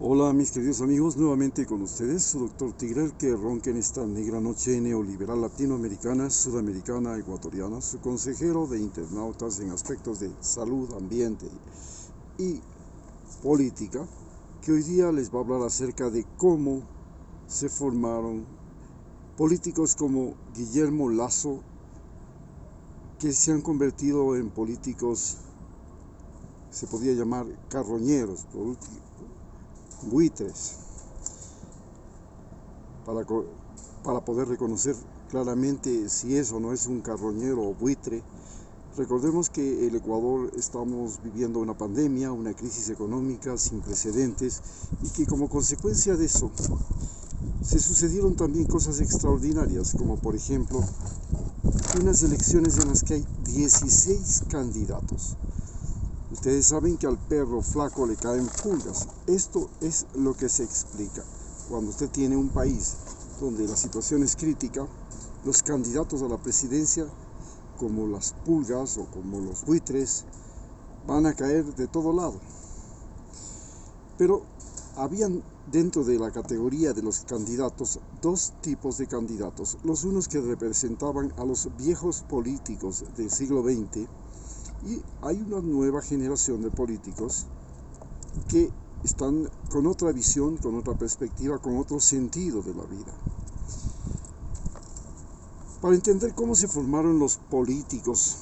Hola mis queridos amigos, nuevamente con ustedes, su doctor Tigre, que ronca en esta negra noche neoliberal latinoamericana, sudamericana, ecuatoriana, su consejero de internautas en aspectos de salud, ambiente y política, que hoy día les va a hablar acerca de cómo se formaron políticos como Guillermo Lasso, que se han convertido en políticos, se podría llamar carroñeros, buitres, para poder reconocer claramente si es o no es un carroñero o buitre. Recordemos que el Ecuador estamos viviendo una pandemia, una crisis económica sin precedentes, y que como consecuencia de eso se sucedieron también cosas extraordinarias, como por ejemplo unas elecciones en las que hay 16 candidatos. Ustedes saben que al perro flaco le caen pulgas. Esto es lo que se explica. Cuando usted tiene un país donde la situación es crítica, los candidatos a la presidencia, como las pulgas o como los buitres, van a caer de todo lado. Pero habían dentro de la categoría de los candidatos dos tipos de candidatos. Los unos que representaban a los viejos políticos del siglo XX, y hay una nueva generación de políticos que están con otra visión, con otra perspectiva, con otro sentido de la vida. Para entender cómo se formaron los políticos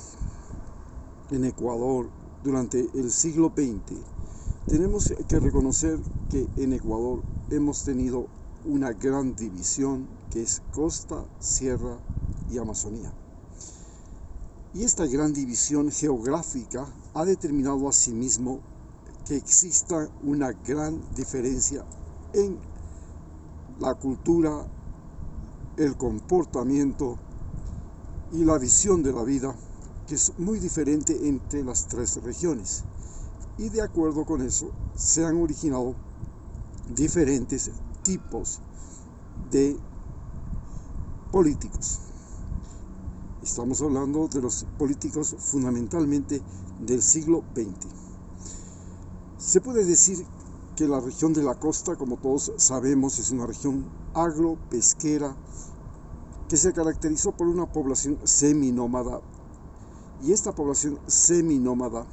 en Ecuador durante el siglo XX, tenemos que reconocer que en Ecuador hemos tenido una gran división que es costa, sierra y Amazonía. Y esta gran división geográfica ha determinado asimismo que exista una gran diferencia en la cultura, el comportamiento y la visión de la vida, que es muy diferente entre las tres regiones. Y de acuerdo con eso se han originado diferentes tipos de políticos. Estamos hablando de los políticos fundamentalmente del siglo XX. Se puede decir que la región de la costa, como todos sabemos, es una región agro-pesquera que se caracterizó por una población seminómada. Y esta población seminómada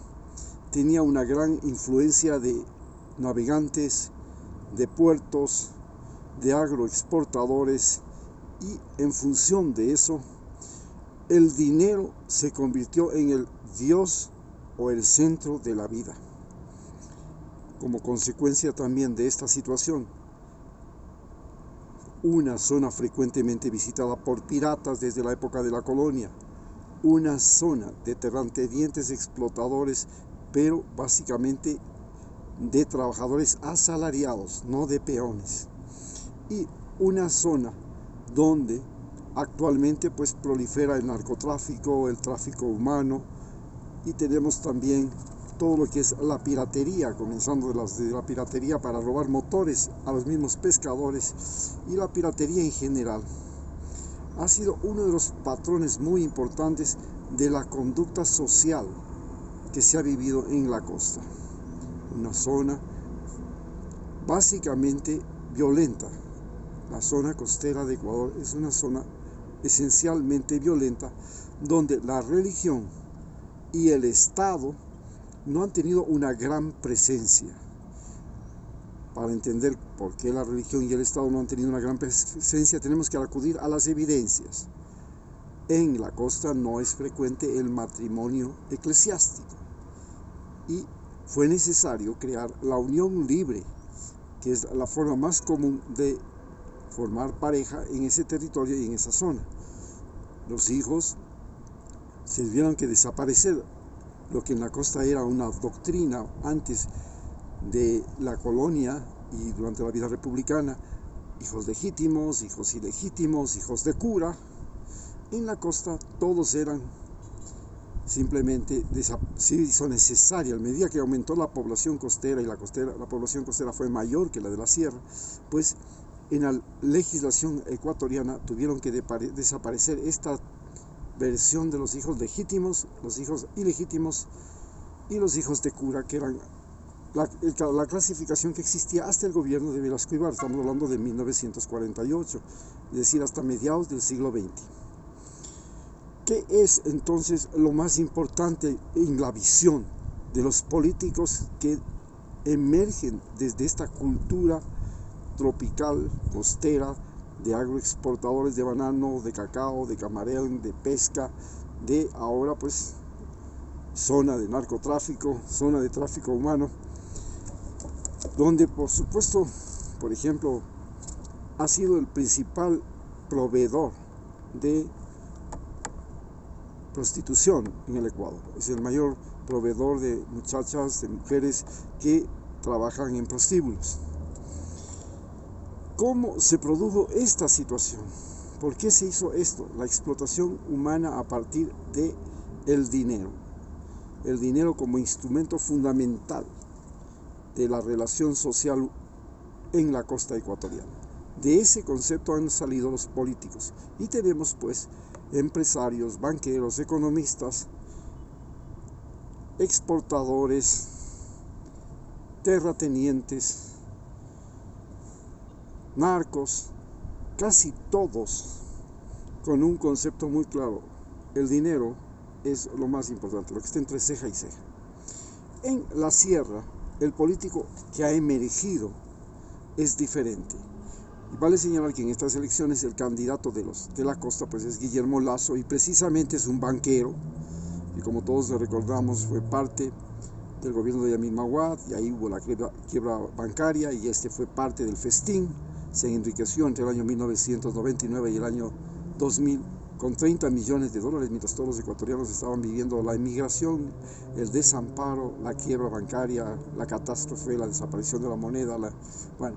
tenía una gran influencia de navegantes, de puertos, de agroexportadores, y en función de eso, el dinero se convirtió en el Dios o el centro de la vida. Como consecuencia también de esta situación, una zona frecuentemente visitada por piratas desde la época de la colonia, una zona de terratenientes explotadores, pero básicamente de trabajadores asalariados, no de peones, y una zona donde actualmente prolifera el narcotráfico, el tráfico humano, y tenemos también todo lo que es la piratería, comenzando de la piratería para robar motores a los mismos pescadores, y la piratería en general ha sido uno de los patrones muy importantes de la conducta social que se ha vivido en la costa. Una zona básicamente violenta. La zona costera de Ecuador es una zona esencialmente violenta, donde la religión y el Estado no han tenido una gran presencia. Para entender por qué la religión y el Estado no han tenido una gran presencia, tenemos que acudir a las evidencias. En la costa no es frecuente el matrimonio eclesiástico, y fue necesario crear la unión libre, que es la forma más común de formar pareja en ese territorio y en esa zona. Los hijos se tuvieron que desaparecer. Lo que en la costa era una doctrina antes de la colonia y durante la vida republicana, hijos legítimos, hijos ilegítimos, hijos de cura, en la costa todos eran simplemente, se hizo necesaria, a medida que aumentó la población costera, y la población costera fue mayor que la de la sierra, pues en la legislación ecuatoriana tuvieron que desaparecer esta versión de los hijos legítimos, los hijos ilegítimos y los hijos de cura, que eran la clasificación que existía hasta el gobierno de Velasco Ibarra. Estamos hablando de 1948, es decir, hasta mediados del siglo XX. ¿Qué es entonces lo más importante en la visión de los políticos que emergen desde esta cultura tropical, costera, de agroexportadores de banano, de cacao, de camarón, de pesca, de ahora pues zona de narcotráfico, zona de tráfico humano, donde por supuesto, por ejemplo, ha sido el principal proveedor de prostitución en el Ecuador? Es el mayor proveedor de muchachas, de mujeres que trabajan en prostíbulos. ¿Cómo se produjo esta situación? ¿Por qué se hizo esto? La explotación humana a partir del dinero. El dinero como instrumento fundamental de la relación social en la costa ecuatoriana. De ese concepto han salido los políticos. Y tenemos pues empresarios, banqueros, economistas, exportadores, terratenientes, narcos, casi todos con un concepto muy claro: el dinero es lo más importante, lo que está entre ceja y ceja. En la sierra, el político que ha emergido es diferente. Y vale señalar que en estas elecciones el candidato de la costa pues es Guillermo Lasso, y precisamente es un banquero, y como todos recordamos fue parte del gobierno de Yamil Maguad, y ahí hubo la quiebra bancaria, y este fue parte del festín. Se enriqueció entre el año 1999 y el año 2000 con 30 millones de dólares, mientras todos los ecuatorianos estaban viviendo la emigración, el desamparo, la quiebra bancaria, la catástrofe, la desaparición de la moneda. Bueno,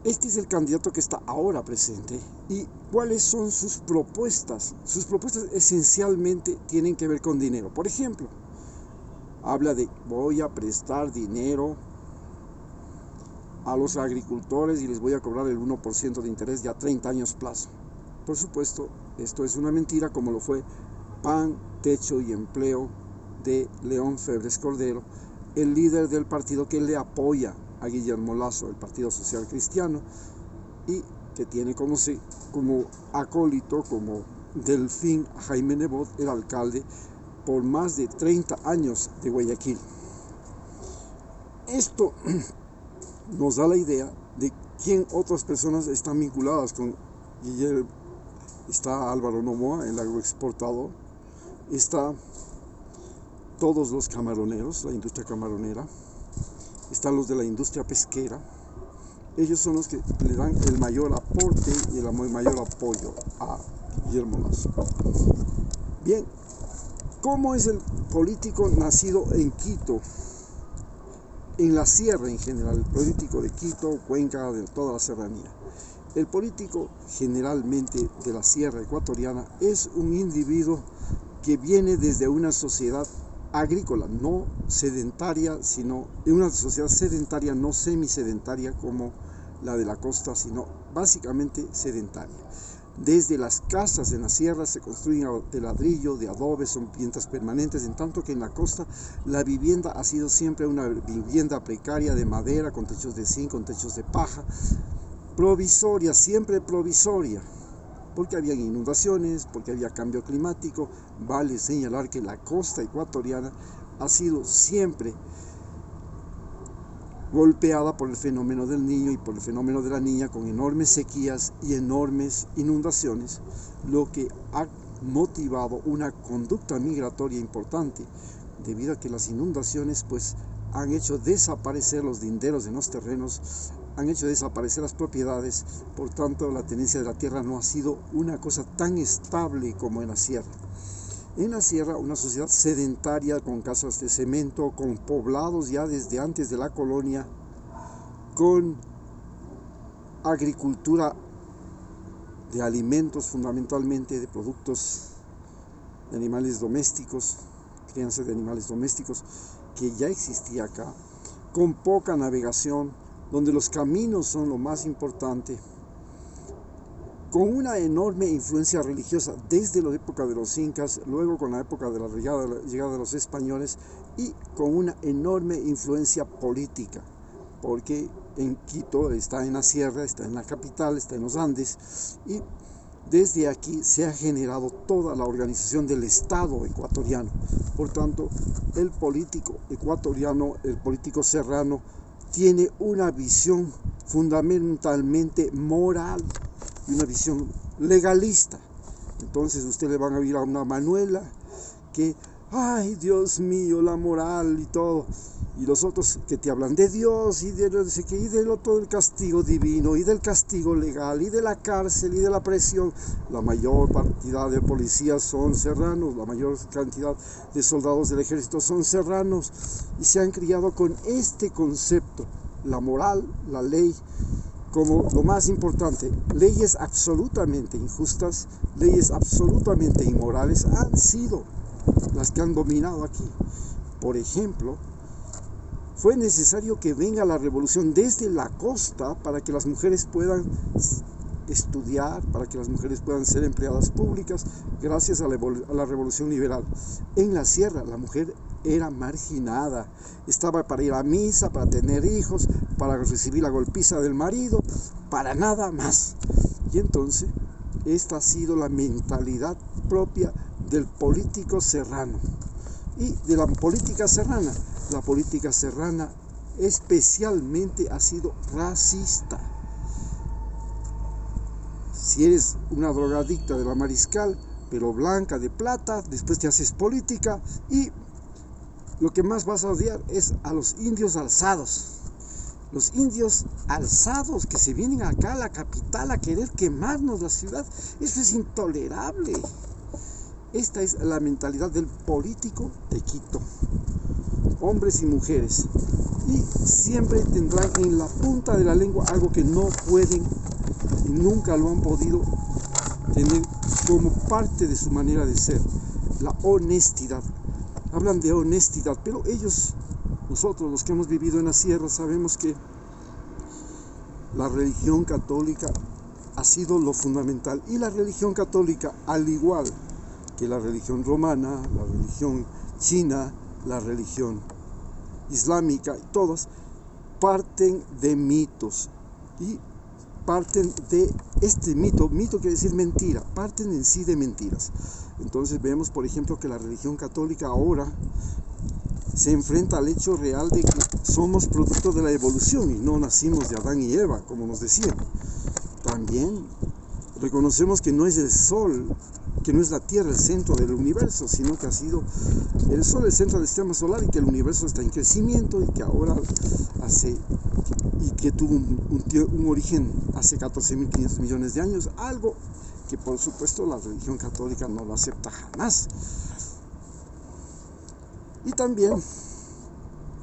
este es el candidato que está ahora presente. ¿Y cuáles son sus propuestas? Sus propuestas esencialmente tienen que ver con dinero. Por ejemplo, habla de: voy a prestar dinero a los agricultores y les voy a cobrar el 1% de interés ya 30 años plazo. Por supuesto, esto es una mentira, como lo fue Pan, Techo y Empleo de León Febres Cordero, el líder del partido que le apoya a Guillermo Lasso, el Partido Social Cristiano, y que tiene como acólito, como delfín, a Jaime Nebot, el alcalde por más de 30 años de Guayaquil. Esto nos da la idea de quién otras personas están vinculadas con Guillermo. Está Álvaro Noboa, el agroexportador, está todos los camaroneros, la industria camaronera, están los de la industria pesquera. Ellos son los que le dan el mayor aporte y el mayor apoyo a Guillermo Lasso. Bien, ¿cómo es el político nacido en Quito? En la sierra en general, el político de Quito, Cuenca, de toda la serranía. El político generalmente de la sierra ecuatoriana es un individuo que viene desde una sociedad agrícola, no sedentaria, sino en una sociedad sedentaria, no semisedentaria como la de la costa, sino básicamente sedentaria. Desde las casas en la sierra se construyen de ladrillo, de adobe, son viviendas permanentes, en tanto que en la costa la vivienda ha sido siempre una vivienda precaria de madera, con techos de zinc, con techos de paja, provisoria, siempre provisoria, porque había inundaciones, porque había cambio climático. Vale señalar que la costa ecuatoriana ha sido siempre golpeada por el fenómeno del niño y por el fenómeno de la niña, con enormes sequías y enormes inundaciones, lo que ha motivado una conducta migratoria importante, debido a que las inundaciones pues han hecho desaparecer los linderos en los terrenos, han hecho desaparecer las propiedades. Por tanto, la tenencia de la tierra no ha sido una cosa tan estable como en la sierra. En la sierra, una sociedad sedentaria, con casas de cemento, con poblados ya desde antes de la colonia, con agricultura de alimentos, fundamentalmente de productos de animales domésticos, crianza de animales domésticos, que ya existía acá, con poca navegación, donde los caminos son lo más importante, con una enorme influencia religiosa desde la época de los incas, luego con la época de la llegada de los españoles, y con una enorme influencia política, porque en Quito está en la sierra, está en la capital, está en los Andes, y desde aquí se ha generado toda la organización del Estado ecuatoriano. Por tanto, el político ecuatoriano, el político serrano, tiene una visión fundamentalmente moral y una visión legalista. Entonces usted le van a oír a una Manuela que, ay, Dios mío, la moral y todo, y los otros que te hablan de Dios y del otro del castigo divino y del castigo legal y de la cárcel y de la presión. La mayor cantidad de policías son serranos, la mayor cantidad de soldados del ejército son serranos, y se han criado con este concepto, la moral, la ley, como lo más importante. Leyes absolutamente injustas, leyes absolutamente inmorales han sido las que han dominado aquí. Por ejemplo, fue necesario que venga la revolución desde la costa para que las mujeres puedan estudiar, para que las mujeres puedan ser empleadas públicas, gracias a la revolución liberal. En la sierra la mujer era marginada, estaba para ir a misa, para tener hijos, para recibir la golpiza del marido, para nada más. Y entonces esta ha sido la mentalidad propia del político serrano y de la política serrana. La política serrana especialmente ha sido racista. Si eres una drogadicta de la Mariscal, pero blanca de plata, después te haces política, y lo que más vas a odiar es a los indios alzados. Los indios alzados que se vienen acá a la capital a querer quemarnos la ciudad. Eso es intolerable. Esta es la mentalidad del político de Quito. Hombres y mujeres, y siempre tendrán en la punta de la lengua algo que no pueden y nunca lo han podido tener como parte de su manera de ser: la honestidad. Hablan de honestidad, pero ellos, nosotros los que hemos vivido en la sierra, sabemos que la religión católica ha sido lo fundamental, y la religión católica, al igual que la religión romana, la religión china, la religión islámica, y todas parten de mitos, y parten de este mito quiere decir mentira, parten en sí de mentiras. Entonces vemos, por ejemplo, que la religión católica ahora se enfrenta al hecho real de que somos producto de la evolución y no nacimos de Adán y Eva, como nos decían. También reconocemos que no es el sol, que no es la Tierra el centro del universo, sino que ha sido el Sol el centro del sistema solar, y que el universo está en crecimiento, y que ahora que tuvo un origen hace 14.500 millones de años, algo que por supuesto la religión católica no lo acepta jamás. Y también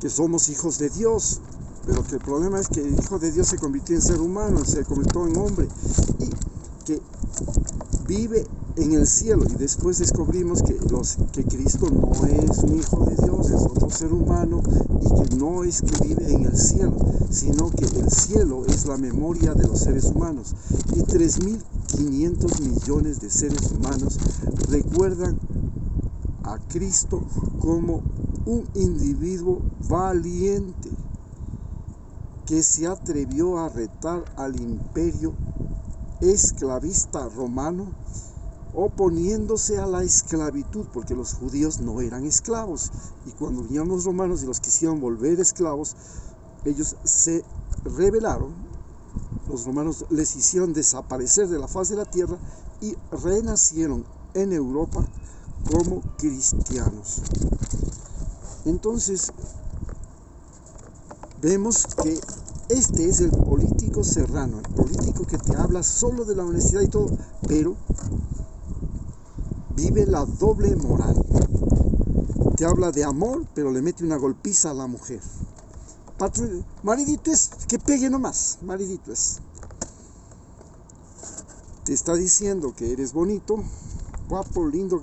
que somos hijos de Dios, pero que el problema es que el hijo de Dios se convirtió en ser humano, se convirtió en hombre, y que vive en el cielo. Y después descubrimos que Cristo no es un hijo de Dios, es otro ser humano, y que no es que vive en el cielo, sino que el cielo es la memoria de los seres humanos, y 3.500 millones de seres humanos recuerdan a Cristo como un individuo valiente que se atrevió a retar al imperio esclavista romano, oponiéndose a la esclavitud, porque los judíos no eran esclavos, y cuando vinieron los romanos y los quisieron volver esclavos, ellos se rebelaron. Los romanos les hicieron desaparecer de la faz de la tierra y renacieron en Europa como cristianos. Entonces vemos que este es el político serrano, el político que te habla solo de la honestidad y todo, pero vive la doble moral. Te habla de amor, pero le mete una golpiza a la mujer. Maridito es, que pegue nomás, maridito es. Te está diciendo que eres bonito, guapo, lindo,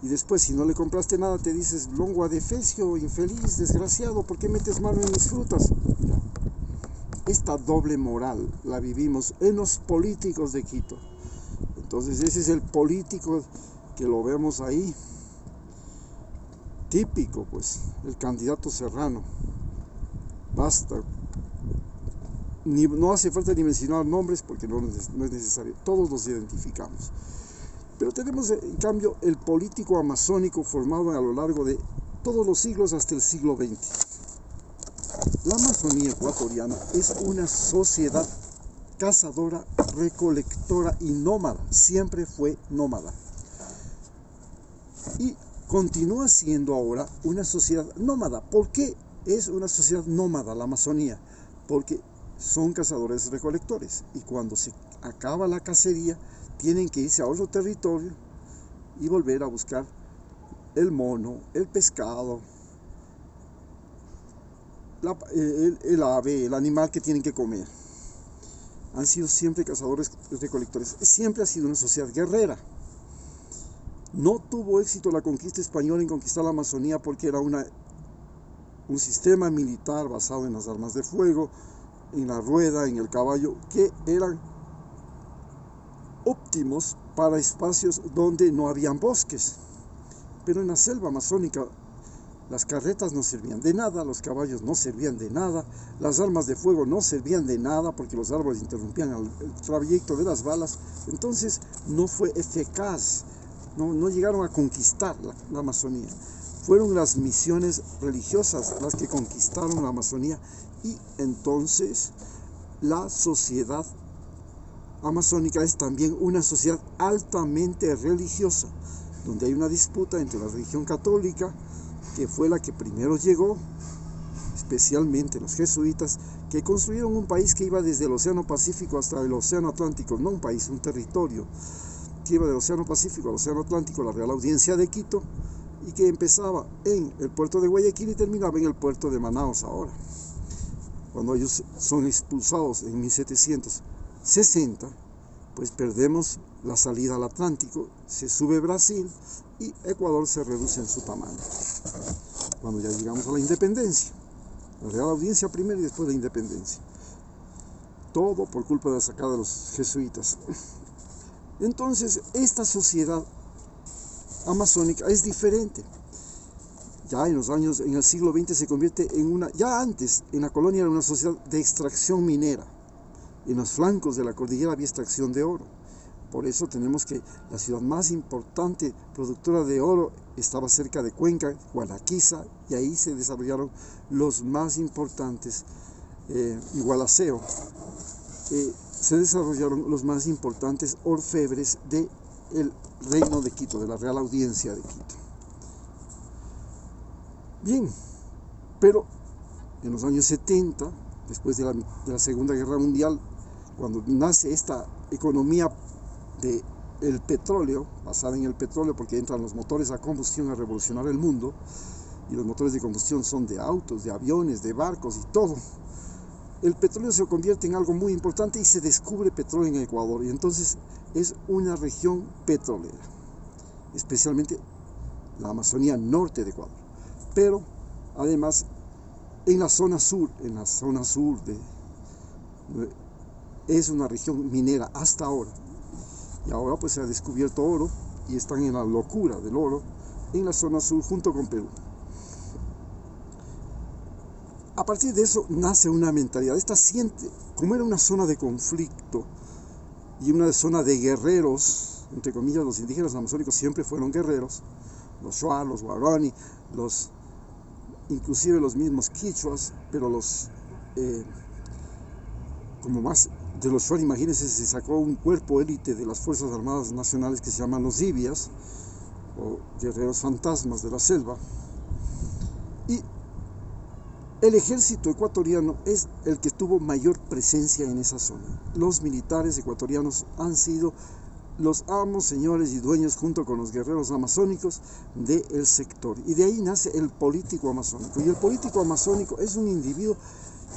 y después, si no le compraste nada, te dices: longua de fecio, infeliz, desgraciado, ¿por qué metes mano en mis frutas? Mira, esta doble moral la vivimos en los políticos de Quito. Entonces ese es el político que lo vemos ahí, típico, pues, el candidato Serrano. Basta, no hace falta ni mencionar nombres porque no es necesario, todos los identificamos. Pero tenemos en cambio el político amazónico formado a lo largo de todos los siglos hasta el siglo XX. La Amazonía ecuatoriana es una sociedad cazadora, recolectora y nómada, siempre fue nómada. Y continúa siendo ahora una sociedad nómada. ¿Por qué es una sociedad nómada la Amazonía? Porque son cazadores recolectores y cuando se acaba la cacería tienen que irse a otro territorio y volver a buscar el mono, el pescado, el ave, el animal que tienen que comer. Han sido siempre cazadores recolectores. Siempre ha sido una sociedad guerrera. No tuvo éxito la conquista española en conquistar la Amazonía porque era un sistema militar basado en las armas de fuego, en la rueda, en el caballo, que eran óptimos para espacios donde no habían bosques. Pero en la selva amazónica las carretas no servían de nada, los caballos no servían de nada, las armas de fuego no servían de nada porque los árboles interrumpían el trayecto de las balas. Entonces no fue eficaz, no llegaron a conquistar la Amazonía. Fueron las misiones religiosas las que conquistaron la Amazonía y entonces la sociedad amazónica es también una sociedad altamente religiosa, donde hay una disputa entre la religión católica, que fue la que primero llegó, especialmente los jesuitas, que construyeron un país que iba desde el Océano Pacífico hasta el Océano Atlántico, no un país, un territorio, que iba del Océano Pacífico al Océano Atlántico, la Real Audiencia de Quito, y que empezaba en el puerto de Guayaquil y terminaba en el puerto de Manaos ahora. Cuando ellos son expulsados en 1760, pues perdemos la salida al Atlántico, se sube Brasil y Ecuador se reduce en su tamaño. Cuando ya llegamos a la independencia, la Real Audiencia primero y después la independencia. Todo por culpa de la sacada de los jesuitas. Entonces, esta sociedad amazónica es diferente. Ya en el siglo XX se convierte ya antes, en la colonia era una sociedad de extracción minera. En los flancos de la cordillera había extracción de oro. Por eso tenemos que la ciudad más importante productora de oro estaba cerca de Cuenca, Gualaquiza, y ahí se desarrollaron los más importantes, y Gualaceo, se desarrollaron los más importantes orfebres del Reino de Quito, de la Real Audiencia de Quito. Bien, pero en los años 70, después de la Segunda Guerra Mundial, cuando nace esta economía del petróleo, basada en el petróleo, porque entran los motores a combustión a revolucionar el mundo, y los motores de combustión son de autos, de aviones, de barcos y todo. El petróleo se convierte en algo muy importante y se descubre petróleo en Ecuador, y entonces es una región petrolera, especialmente la Amazonía norte de Ecuador. Pero además en la zona sur es una región minera hasta ahora. Y ahora pues se ha descubierto oro y están en la locura del oro en la zona sur junto con Perú. A partir de eso nace una mentalidad. Como era una zona de conflicto y una zona de guerreros, entre comillas, los indígenas amazónicos siempre fueron guerreros, los Shuar, los Guarani, inclusive los mismos quichuas, pero como más de los Shuar, imagínense, se sacó un cuerpo élite de las Fuerzas Armadas Nacionales que se llaman los Ibias, o guerreros fantasmas de la selva, y el ejército ecuatoriano es el que tuvo mayor presencia en esa zona. Los militares ecuatorianos han sido los amos, señores y dueños junto con los guerreros amazónicos del sector, y de ahí nace el político amazónico. Y el político amazónico es un individuo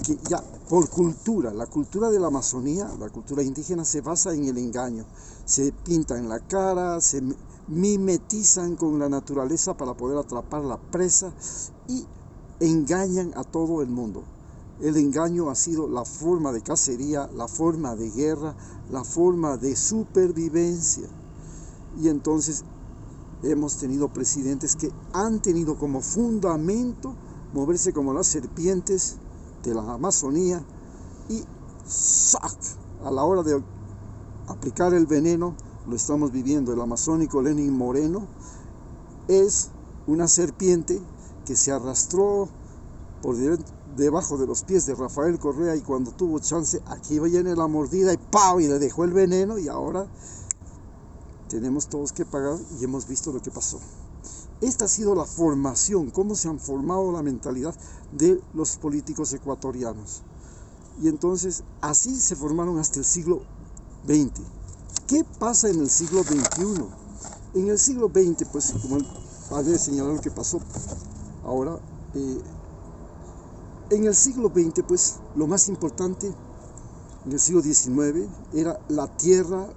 que ya por cultura, la cultura de la Amazonía, la cultura indígena, se basa en el engaño. Se pintan la cara, se mimetizan con la naturaleza para poder atrapar la presa y engañan a todo el mundo. El engaño ha sido la forma de cacería, la forma de guerra, la forma de supervivencia. Y entonces hemos tenido presidentes que han tenido como fundamento moverse como las serpientes de la Amazonía y ¡sac! A la hora de aplicar el veneno, lo estamos viviendo. El amazónico Lenín Moreno es una serpiente que se arrastró por debajo de los pies de Rafael Correa, y cuando tuvo chance, aquí viene la mordida y ¡pau! Y le dejó el veneno, y ahora tenemos todos que pagar, y hemos visto lo que pasó. Esta ha sido la formación, cómo se han formado la mentalidad de los políticos ecuatorianos. Y entonces así se formaron hasta el siglo XX. ¿Qué pasa en el siglo XXI? En el siglo XX, pues como acabo de señalar lo que pasó ahora, en el siglo XX, pues lo más importante en el siglo XIX era la tierra,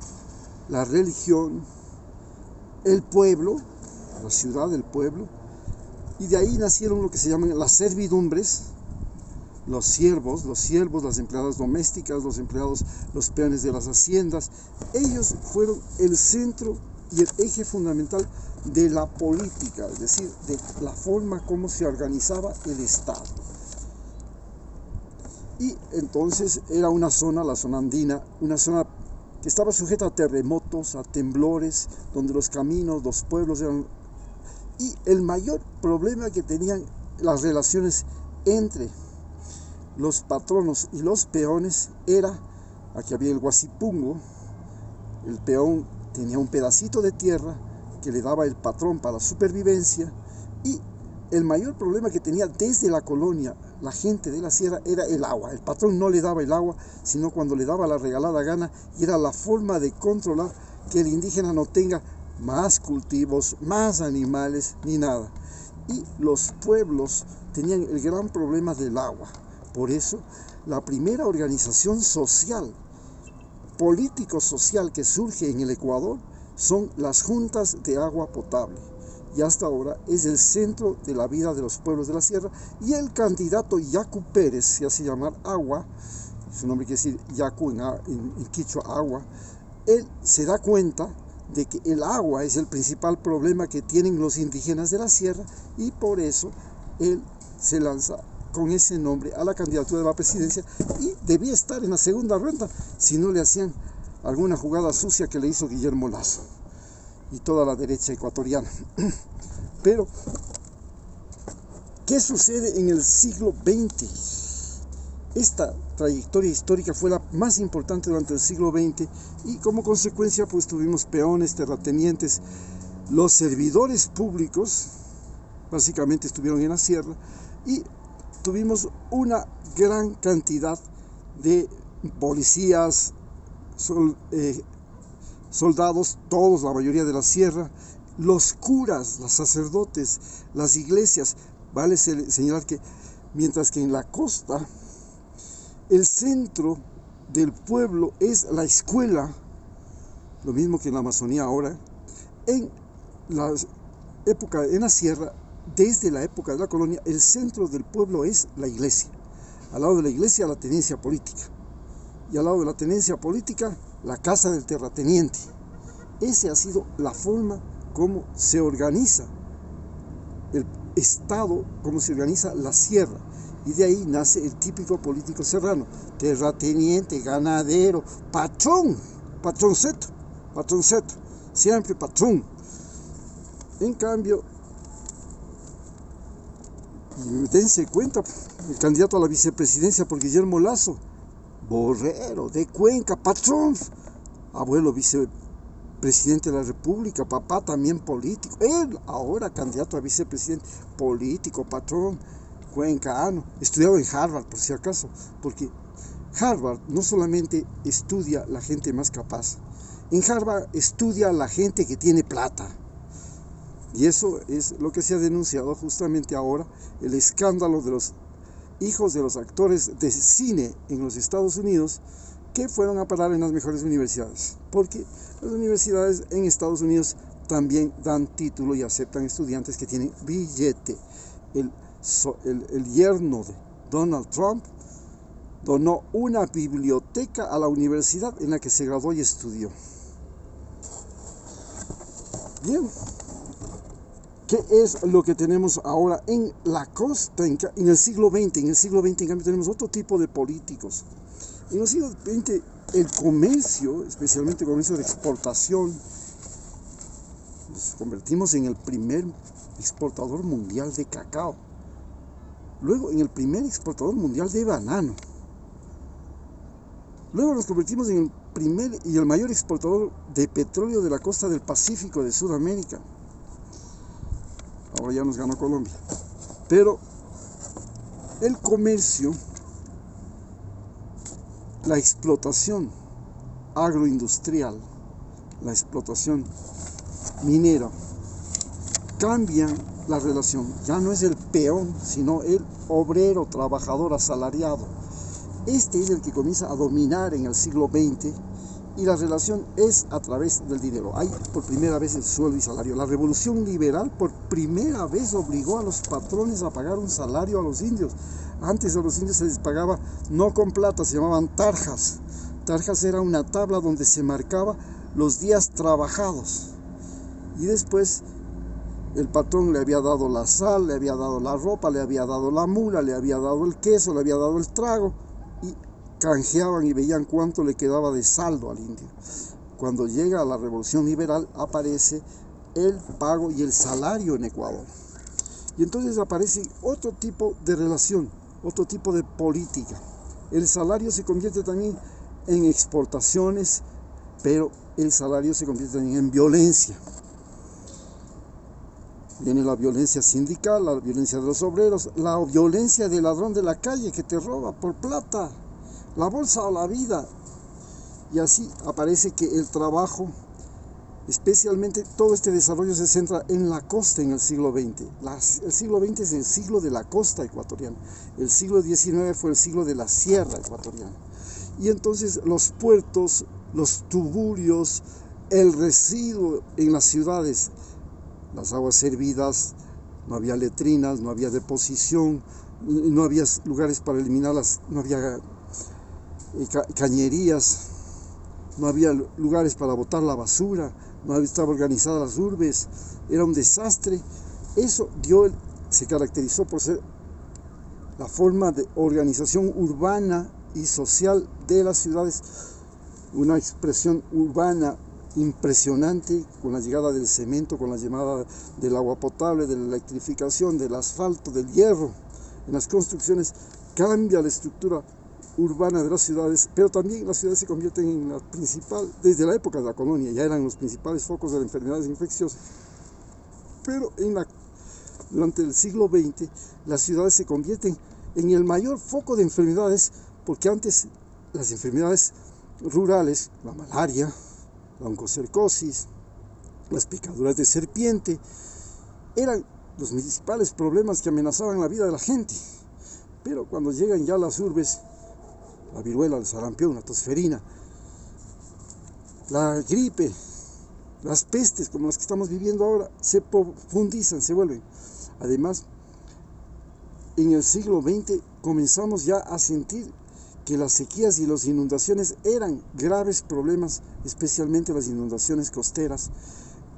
la religión, el pueblo, la ciudad, el pueblo, y de ahí nacieron lo que se llaman las servidumbres, los siervos, las empleadas domésticas, los empleados, los peones de las haciendas. Ellos fueron el centro y el eje fundamental de la política, es decir, de la forma como se organizaba el Estado. Y entonces era una zona, la zona andina, una zona que estaba sujeta a terremotos, a temblores, donde los caminos, los pueblos eran... Y el mayor problema que tenían las relaciones entre los patronos y los peones era, aquí había el guasipungo, el peón tenía un pedacito de tierra que le daba el patrón para la supervivencia, y el mayor problema que tenía desde la colonia la gente de la sierra era el agua. El patrón no le daba el agua, sino cuando le daba la regalada gana, y era la forma de controlar que el indígena no tenga más cultivos, más animales, ni nada. Y los pueblos tenían el gran problema del agua. Por eso, la primera organización social, político-social que surge en el Ecuador son las juntas de agua potable. Y hasta ahora es el centro de la vida de los pueblos de la sierra. Y el candidato Yacu Pérez, se hace llamar Agua, su nombre quiere decir Yacu en quichua, agua, él se da cuenta de que el agua es el principal problema que tienen los indígenas de la sierra, y por eso él se lanza con ese nombre a la candidatura de la presidencia, y debía estar en la segunda ronda si no le hacían alguna jugada sucia que le hizo Guillermo Lasso y toda la derecha ecuatoriana. Pero, ¿qué sucede en el siglo XX? Esta trayectoria histórica fue la más importante durante el siglo XX, y como consecuencia pues tuvimos peones, terratenientes, los servidores públicos básicamente estuvieron en la sierra, y tuvimos una gran cantidad de policías, soldados, todos, la mayoría de la sierra, los curas, los sacerdotes, las iglesias. Vale señalar que mientras que en la costa el centro del pueblo es la escuela, lo mismo que en la Amazonía ahora, en la sierra, desde la época de la colonia, el centro del pueblo es la iglesia. Al lado de la iglesia, la tenencia política. Y al lado de la tenencia política, la casa del terrateniente. Esa ha sido la forma como se organiza el Estado, como se organiza la sierra. Y de ahí nace el típico político serrano: terrateniente, ganadero, patrón, patronceto, siempre patrón. En cambio, y dense cuenta, el candidato a la vicepresidencia por Guillermo Lasso, borrero, de Cuenca, patrón, abuelo vicepresidente de la República, papá también político, él ahora candidato a vicepresidente, político, patrón, cuencano, estudiado en Harvard por si acaso, porque Harvard no solamente estudia la gente más capaz, en Harvard estudia la gente que tiene plata. Y eso es lo que se ha denunciado justamente ahora, el escándalo de los hijos de los actores de cine en los Estados Unidos, que fueron a parar en las mejores universidades, porque las universidades en Estados Unidos también dan título y aceptan estudiantes que tienen billete. El yerno de Donald Trump donó una biblioteca a la universidad en la que se graduó y estudió. Bien, ¿qué es lo que tenemos ahora en la costa en el siglo XX? En el siglo XX, en cambio, tenemos otro tipo de políticos. En el siglo XX, el comercio, especialmente el comercio de exportación, nos convertimos en el primer exportador mundial de cacao. Luego, en el primer exportador mundial de banano. Luego nos convertimos en el primer y el mayor exportador de petróleo de la costa del Pacífico de Sudamérica. Ahora ya nos ganó Colombia. Pero el comercio, la explotación agroindustrial, la explotación minera, cambian la relación. Ya no es el peón, sino el obrero, trabajador, asalariado. Este es el que comienza a dominar en el siglo XX y la relación es a través del dinero. Hay por primera vez el sueldo y salario. La revolución liberal por primera vez obligó a los patrones a pagar un salario a los indios. Antes a los indios se les pagaba no con plata, se llamaban tarjas. Tarjas era una tabla donde se marcaba los días trabajados. Y después el patrón le había dado la sal, le había dado la ropa, le había dado la mula, le había dado el queso, le había dado el trago. Y canjeaban y veían cuánto le quedaba de saldo al indio. Cuando llega a la revolución liberal aparece el pago y el salario en Ecuador. Y entonces aparece otro tipo de relación, otro tipo de política. El salario se convierte también en exportaciones, pero el salario se convierte también en violencia. Viene la violencia sindical, la violencia de los obreros, la violencia del ladrón de la calle que te roba por plata, la bolsa o la vida. Y así aparece que el trabajo, especialmente todo este desarrollo se centra en la costa en el siglo XX. El siglo XX es el siglo de la costa ecuatoriana. El siglo XIX fue el siglo de la sierra ecuatoriana. Y entonces los puertos, los tuburios, el residuo en las ciudades, las aguas servidas, no había letrinas, no había deposición, no había lugares para eliminarlas, no había cañerías, no había lugares para botar la basura, no estaba organizada las urbes, era un desastre. Eso se caracterizó por ser la forma de organización urbana y social de las ciudades, una expresión urbana impresionante con la llegada del cemento, con la llegada del agua potable, de la electrificación, del asfalto, del hierro. En las construcciones cambia la estructura urbana de las ciudades, pero también las ciudades se convierten en la principal, desde la época de la colonia, ya eran los principales focos de las enfermedades infecciosas. Pero durante el siglo XX, las ciudades se convierten en el mayor foco de enfermedades, porque antes las enfermedades rurales, la malaria, la oncocercosis, las picaduras de serpiente, eran los principales problemas que amenazaban la vida de la gente. Pero cuando llegan ya las urbes, la viruela, el sarampión, la tosferina, la gripe, las pestes como las que estamos viviendo ahora, se profundizan, se vuelven. Además, en el siglo XX comenzamos ya a sentir que las sequías y las inundaciones eran graves problemas, especialmente las inundaciones costeras,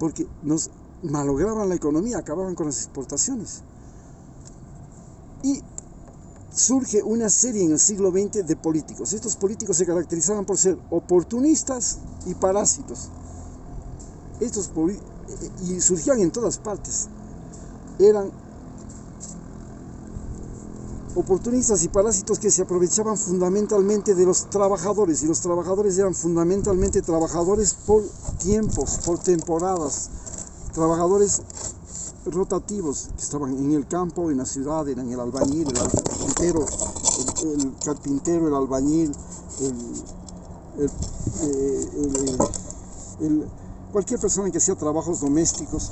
porque nos malograban la economía, acababan con las exportaciones. Y surge una serie en el siglo XX de políticos. Estos políticos se caracterizaban por ser oportunistas y parásitos. Y surgían en todas partes. Eran oportunistas y parásitos que se aprovechaban fundamentalmente de los trabajadores, y los trabajadores eran fundamentalmente trabajadores por tiempos, por temporadas, trabajadores rotativos que estaban en el campo, en la ciudad, eran el albañil, el carpintero, el albañil, cualquier persona que hacía trabajos domésticos.